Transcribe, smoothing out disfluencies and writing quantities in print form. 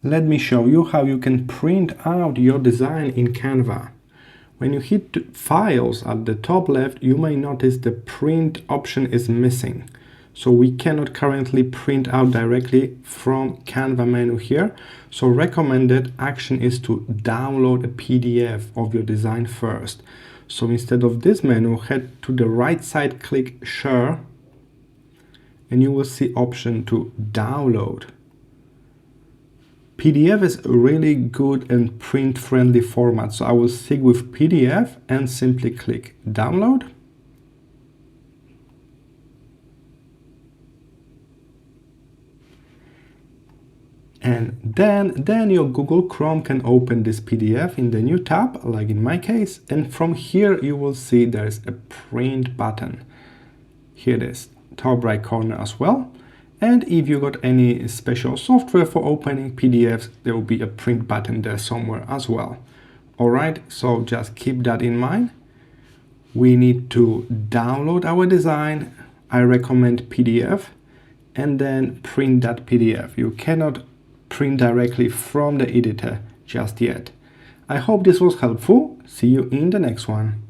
Let me show you how you can print out your design in Canva. When you hit Files at the top left, you may notice the print option is missing. So we cannot currently print out directly from Canva menu here. So recommended action is to download a PDF of your design first. So instead of this menu, head to the right side, click Share, and you will see option to download. PDF is a really good and print-friendly format, so I will stick with PDF and simply click Download. And then your Google Chrome can open this PDF in the new tab, like in my case, and from here you will see there's a print button. Here it is, top right corner as well. And if you got any special software for opening PDFs, there will be a print button there somewhere as well. Alright, so just keep that in mind. We need to download our design. I recommend PDF, and then print that PDF. You cannot print directly from the editor just yet. I hope this was helpful. See you in the next one.